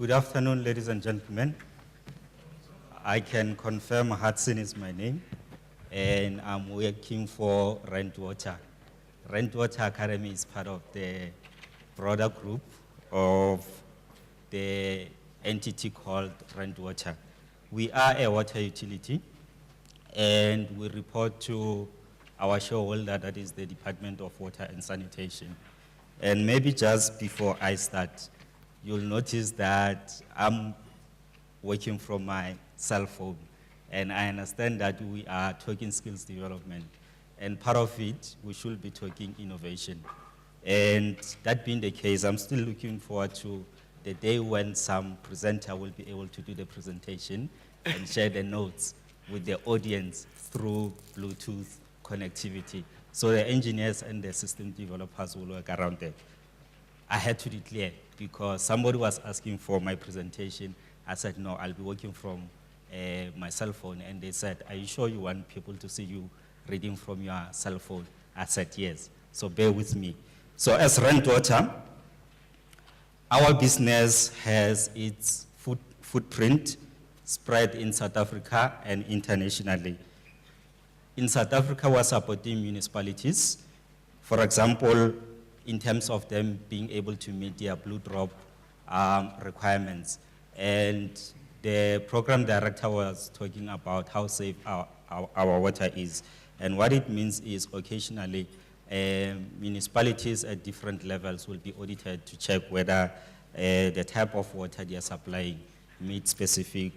Good afternoon, ladies and gentlemen. I can confirm Hudson is my name, and I'm working for Rent Water. Rent Water Academy is part of the broader group of the entity called Rent Water. We are a water utility, and we report to our shareholder, that is the Department of Water and Sanitation. And maybe just before I start, you'll notice that I'm working from my cell phone, and I understand that we are talking skills development, and part of it, we should be talking innovation. And that being the case, I'm still looking forward to the day when some presenter will be able to do the presentation and share the notes with the audience through Bluetooth connectivity. So the engineers and the system developers will work around that. I had to declare because somebody was asking for my presentation. I said, no, I'll be working from my cell phone. And they said, are you sure you want people to see you reading from your cell phone? I said, yes. So bear with me. So as Rent Water, our business has its footprint spread in South Africa and internationally. In South Africa, we're supporting municipalities, for example, in terms of them being able to meet their blue drop requirements. And the program director was talking about how safe our water is. And what it means is occasionally municipalities at different levels will be audited to check whether the type of water they are supplying meets specific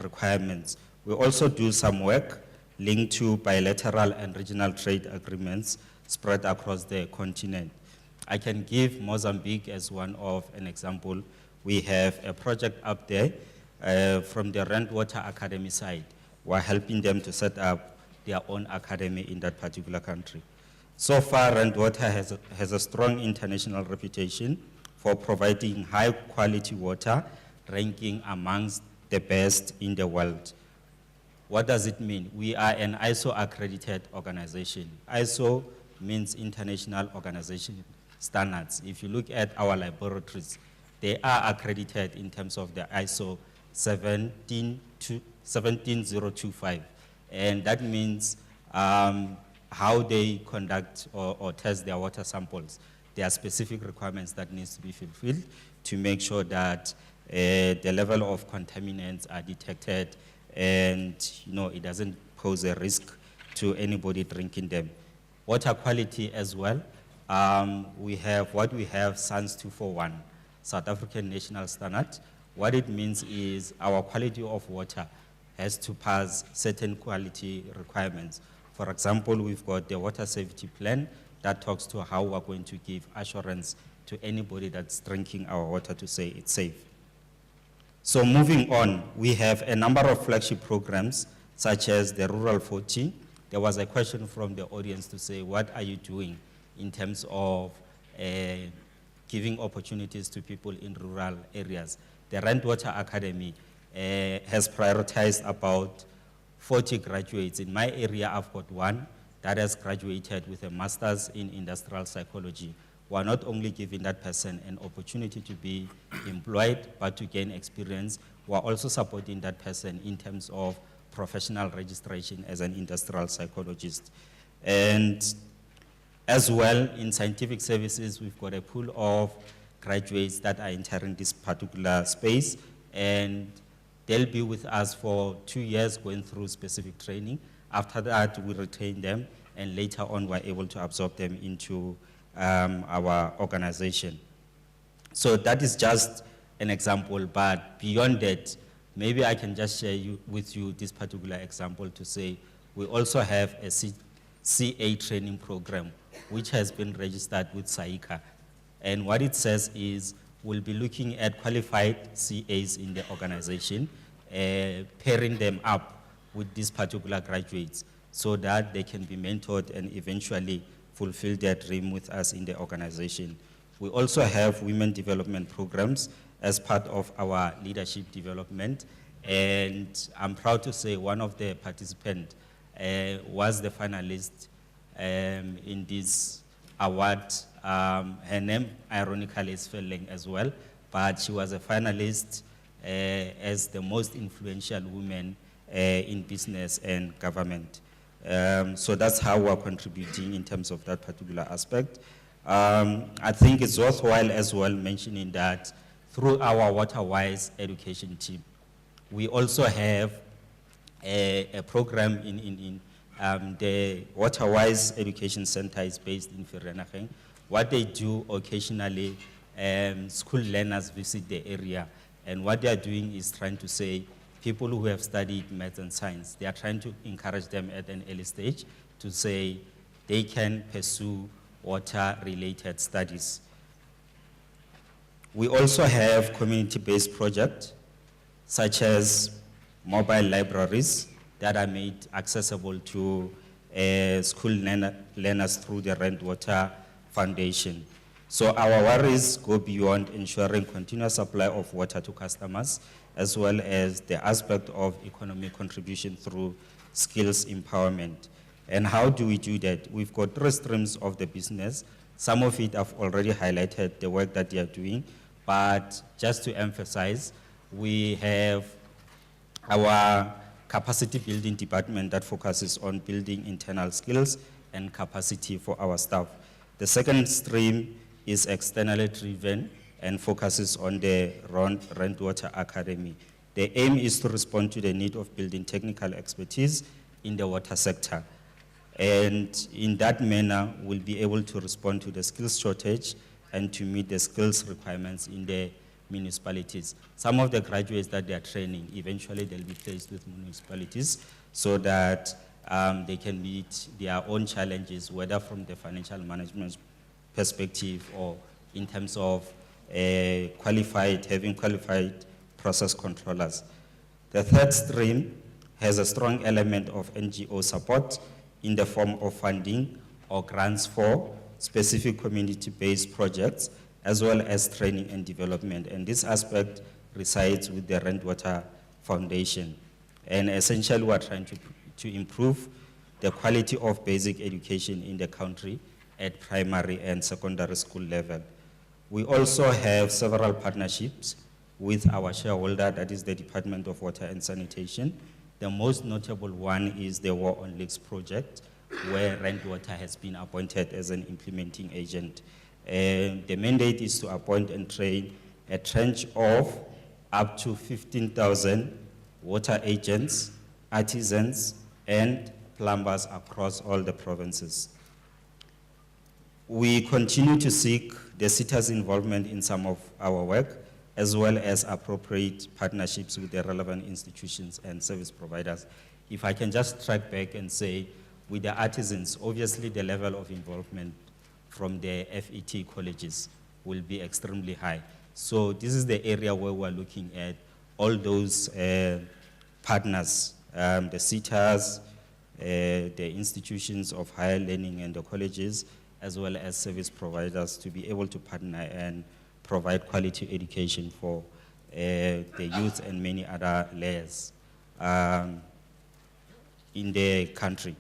requirements. We also do some work linked to bilateral and regional trade agreements spread across the continent. I can give Mozambique as one of an example. We have a project up there from the Rent Water Academy side. We're helping them to set up their own academy in that particular country. So far, Rent Water has a strong international reputation for providing high quality water, ranking amongst the best in the world. What does it mean? We are an ISO accredited organization. ISO means International Organization Standards. If you look at our laboratories, they are accredited in terms of the ISO 17025. And that means how they conduct or test their water samples. There are specific requirements that needs to be fulfilled to make sure that the level of contaminants are detected and it doesn't pose a risk to anybody drinking them. Water quality as well. We have SANS 241, South African National Standard. What it means is our quality of water has to pass certain quality requirements. For example, we've got the water safety plan that talks to how we're going to give assurance to anybody that's drinking our water to say it's safe. So moving on, we have a number of flagship programs such as the Rural 40. There was a question from the audience to say, what are you doing in terms of giving opportunities to people in rural areas? The Rent Water Academy has prioritized about 40 graduates. In my area, I've got one that has graduated with a master's in industrial psychology. We're not only giving that person an opportunity to be employed, but to gain experience. We're also supporting that person in terms of professional registration as an industrial psychologist. And as well, in scientific services, we've got a pool of graduates that are entering this particular space, and they'll be with us for 2 years going through specific training. After that, we retain them, and later on, we're able to absorb them into our organization. So that is just an example, but beyond that, maybe I can just share with you this particular example to say we also have a CA training program which has been registered with SAICA. And what it says is we'll be looking at qualified CAs in the organization, pairing them up with these particular graduates so that they can be mentored and eventually fulfill their dream with us in the organization. We also have women development programs as part of our leadership development. And I'm proud to say one of the participants was the finalist in this award. Her name, ironically, is Felling as well, but she was a finalist as the most influential woman in business and government. So that's how we're contributing in terms of that particular aspect. I think it's worthwhile as well mentioning that through our water-wise education team, we also have a program in the Water-Wise Education Center is based in Vereeniging. What they do occasionally, school learners visit the area, and what they are doing is trying to say, people who have studied math and science, they are trying to encourage them at an early stage to say they can pursue water-related studies. We also have community-based projects, such as mobile libraries that are made accessible to school learners through the Rand Water Foundation. So our worries go beyond ensuring continuous supply of water to customers, as well as the aspect of economic contribution through skills empowerment. And how do we do that? We've got 3 streams of the business. Some of it I've already highlighted the work that they are doing, but just to emphasize, we have our capacity building department that focuses on building internal skills and capacity for our staff. The second stream is externally driven and focuses on the Rand Water Academy. The aim is to respond to the need of building technical expertise in the water sector. And in that manner, we'll be able to respond to the skills shortage and to meet the skills requirements in the municipalities. Some of the graduates that they are training, eventually they'll be placed with municipalities so that they can meet their own challenges, whether from the financial management perspective or in terms of having qualified process controllers. The third stream has a strong element of NGO support in the form of funding or grants for specific community-based projects, as well as training and development. And this aspect resides with the Rand Water Foundation. And essentially, we're trying to improve the quality of basic education in the country at primary and secondary school level. We also have several partnerships with our shareholder, that is the Department of Water and Sanitation. The most notable one is the War on Leaks project, where Rand Water has been appointed as an implementing agent. The mandate is to appoint and train a tranche of up to 15,000 water agents, artisans, and plumbers across all the provinces. We continue to seek the Seta's involvement in some of our work, as well as appropriate partnerships with the relevant institutions and service providers. If I can just track back and say, with the artisans, obviously the level of involvement from the FET colleges will be extremely high. So this is the area where we're looking at all those partners, the CSIRs, the institutions of higher learning and the colleges, as well as service providers, to be able to partner and provide quality education for the youth and many other layers in the country.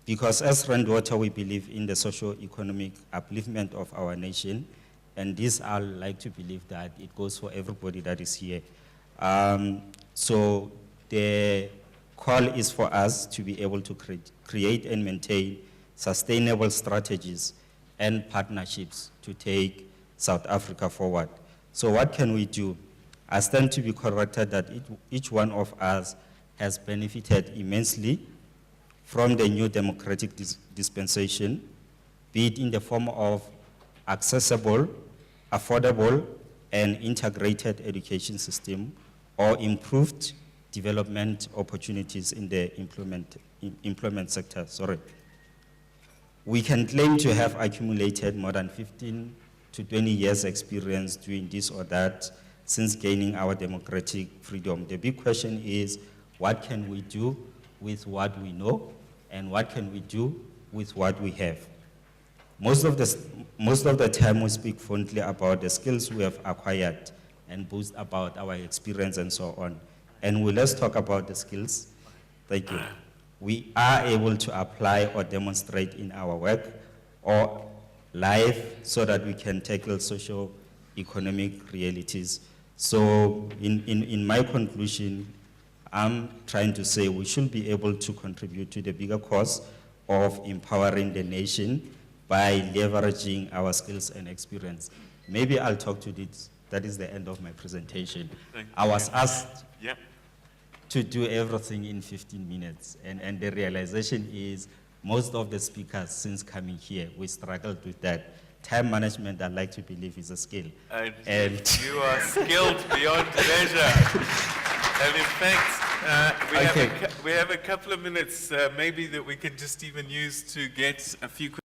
Because as Rand Water, we believe in the socio-economic upliftment of our nation, and this I like to believe that it goes for everybody that is here. So the call is for us to be able to create and maintain sustainable strategies and partnerships to take South Africa forward. So what can we do? I stand to be corrected that each one of us has benefited immensely from the new democratic dispensation, be it in the form of accessible, affordable, and integrated education system, or improved development opportunities in the employment sector. We can claim to have accumulated more than 15 to 20 years experience doing this or that since gaining our democratic freedom. The big question is, what can we do with what we know, and what can we do with what we have? Most of the time we speak fondly about the skills we have acquired and boast about our experience and so on. And let's talk about the skills. Thank you. We are able to apply or demonstrate in our work or life so that we can tackle social economic realities. So in my conclusion, I'm trying to say we should be able to contribute to the bigger cause of empowering the nation by leveraging our skills and experience. Maybe I'll talk to this. That is the end of my presentation. I was asked to do everything in 15 minutes, and the realization is most of the speakers since coming here, we struggled with that. Time management, I like to believe, is a skill. And you are skilled beyond measure. And in fact, we have a couple of minutes maybe that we can just even use to get a few questions.